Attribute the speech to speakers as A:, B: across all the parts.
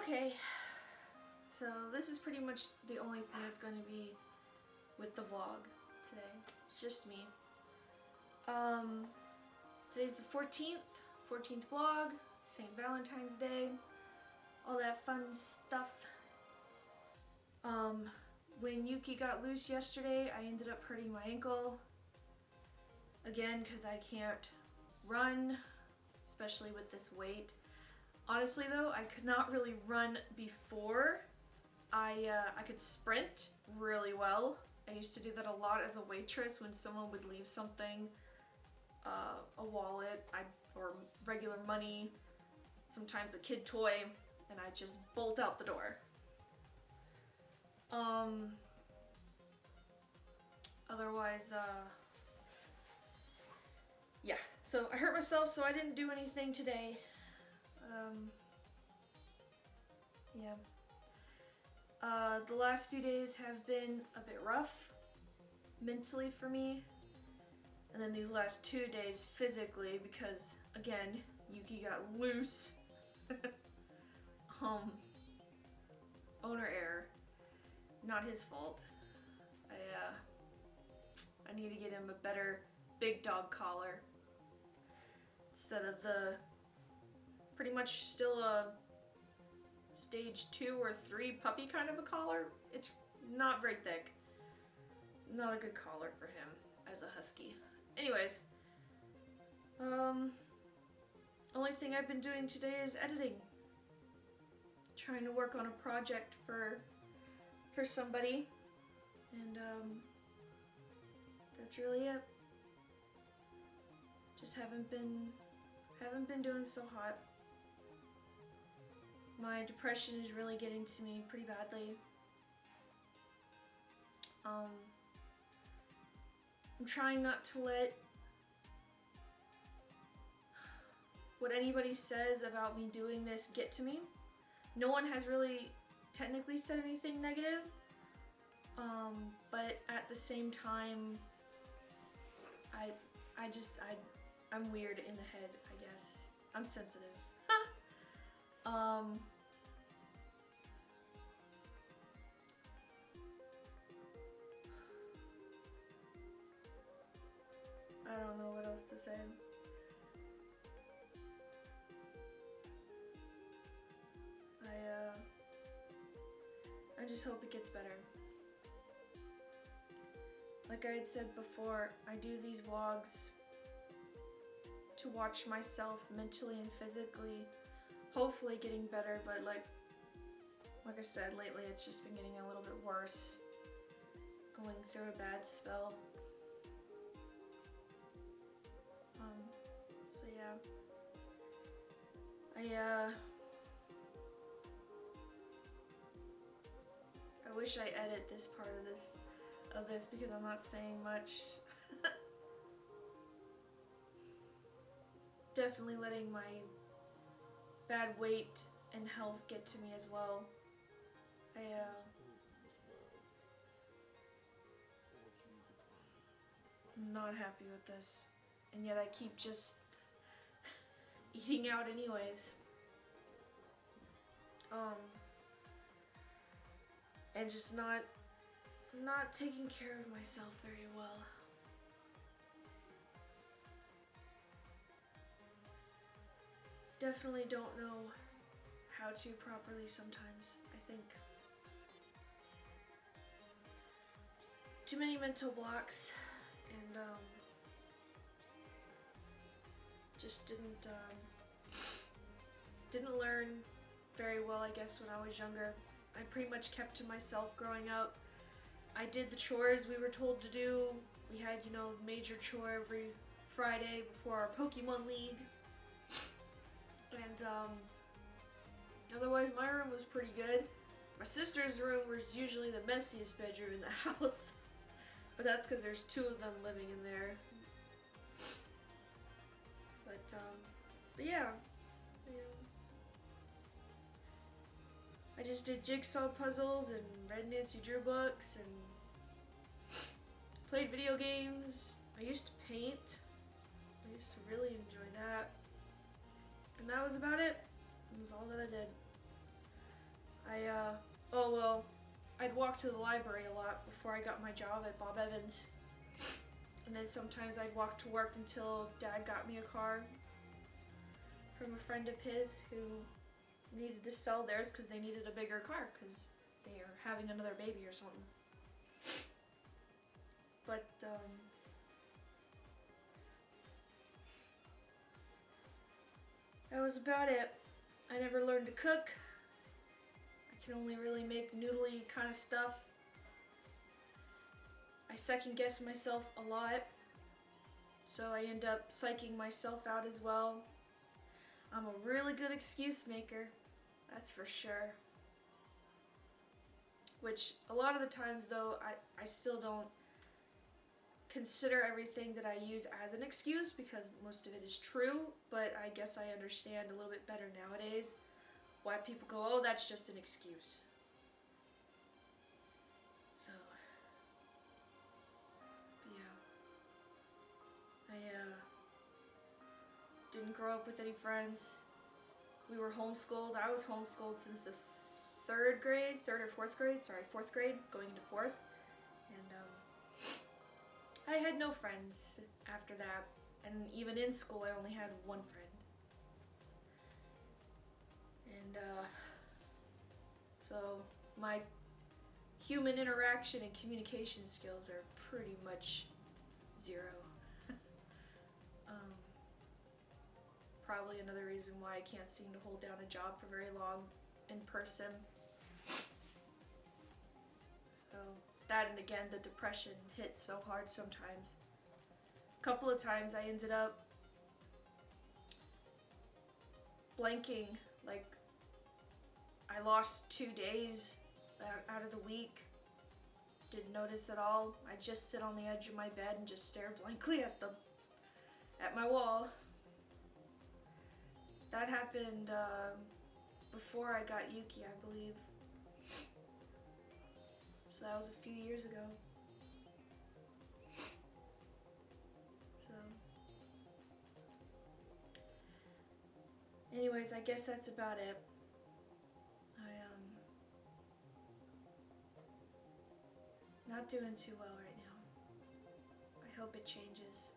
A: Okay, so this is pretty much the only thing that's going to be with the vlog today. It's just me. Today's the 14th vlog, St. Valentine's Day, all that fun stuff. When Yuki got loose yesterday, I ended up hurting my ankle again because I can't run, especially with this weight. Honestly though, I could not really run before. I could sprint really well. I used to do that a lot as a waitress when someone would leave something, a wallet or regular money, sometimes a kid toy, and I'd just bolt out the door. Otherwise, yeah, so I hurt myself, so I didn't do anything today. Yeah. The last few days have been a bit rough mentally for me, and then these last 2 days physically because, again, Yuki got loose. Owner error. Not his fault. I need to get him a better big dog collar instead of the pretty much still a stage 2 or 3 puppy kind of a collar. It's not very thick. Not a good collar for him as a husky. Anyways, only thing I've been doing today is editing. Trying to work on a project for somebody, and that's really it. Just haven't been doing so hot. My depression is really getting to me pretty badly. I'm trying not to let what anybody says about me doing this get to me. No one has really technically said anything negative, but at the same time, I'm weird in the head, I guess. I'm sensitive. I don't know what else to say. I just hope it gets better. Like I had said before, I do these vlogs to watch myself mentally and physically, hopefully getting better, but like I said, lately it's just been getting a little bit worse. Going through a bad spell. So yeah. I wish I edit this part of this because I'm not saying much. Definitely letting my bad weight and health get to me as well. I'm not happy with this, and yet I keep just eating out anyways. And just not taking care of myself very well. Definitely don't know how to properly sometimes, I think. Too many mental blocks, and just didn't learn very well, I guess, when I was younger. I pretty much kept to myself growing up. I did the chores we were told to do. We had, major chore every Friday before our Pokemon League. And otherwise my room was pretty good. My sister's room was usually the messiest bedroom in the house. But that's because there's 2 of them living in there. But yeah. I just did jigsaw puzzles and read Nancy Drew books and played video games. I used to paint. I used to really enjoy that. And that was about it. It was all that I did. oh well, I'd walk to the library a lot before I got my job at Bob Evans. And then sometimes I'd walk to work until Dad got me a car from a friend of his who needed to sell theirs because they needed a bigger car because they are having another baby or something. But, that was about it. I never learned to cook. I can only really make noodly kind of stuff. I second guess myself a lot, so I end up psyching myself out as well. I'm a really good excuse maker, that's for sure. Which, a lot of the times though, I still don't consider everything that I use as an excuse because most of it is true, but I guess I understand a little bit better nowadays why people go, oh, that's just an excuse. So, yeah. I didn't grow up with any friends. We were homeschooled. I was homeschooled since the fourth grade, going into fourth. And I had no friends after that. And even in school, I only had one friend. And so my human interaction and communication skills are pretty much zero. Probably another reason why I can't seem to hold down a job for very long in person. So that, and again, the depression hits so hard sometimes. A couple of times I ended up blanking, like I lost 2 days out of the week. Didn't notice at all. I just sit on the edge of my bed and just stare blankly at my wall. That happened before I got Yuki, I believe. So that was a few years ago. So, anyways, I guess that's about it. Not doing too well right now. I hope it changes.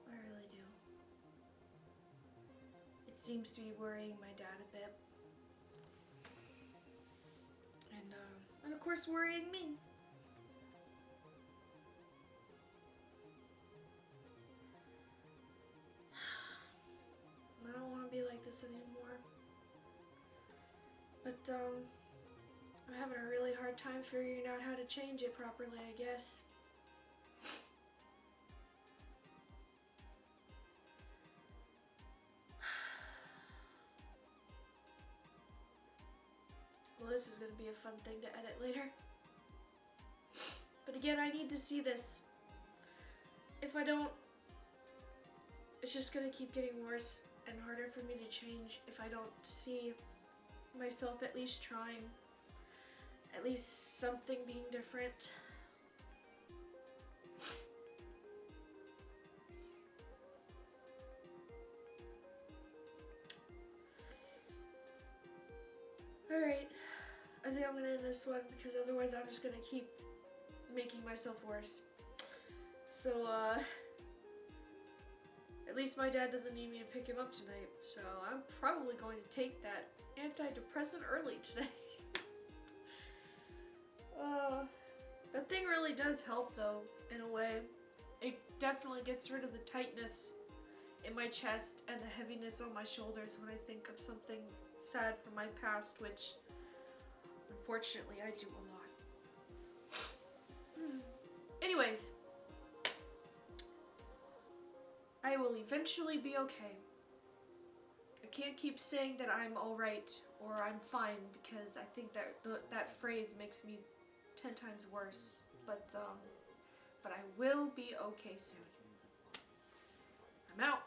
A: I really do. It seems to be worrying my dad a bit. And of course worrying me. I don't want to be like this anymore. But, I'm having a really hard time figuring out how to change it properly, I guess. Well, this is going to be a fun thing to edit later. But again, I need to see this. If I don't, it's just going to keep getting worse and harder for me to change if I don't see myself at least trying. At least something being different. Alright, I think I'm gonna end this one because otherwise I'm just gonna keep making myself worse. So, at least my dad doesn't need me to pick him up tonight, so I'm probably going to take that antidepressant early today. That thing really does help though, in a way. It definitely gets rid of the tightness in my chest and the heaviness on my shoulders when I think of something sad from my past, which unfortunately I do a lot. Anyways, I will eventually be okay. I can't keep saying that I'm alright or I'm fine because I think that that phrase makes me 10 times worse, but I will be okay soon. I'm out.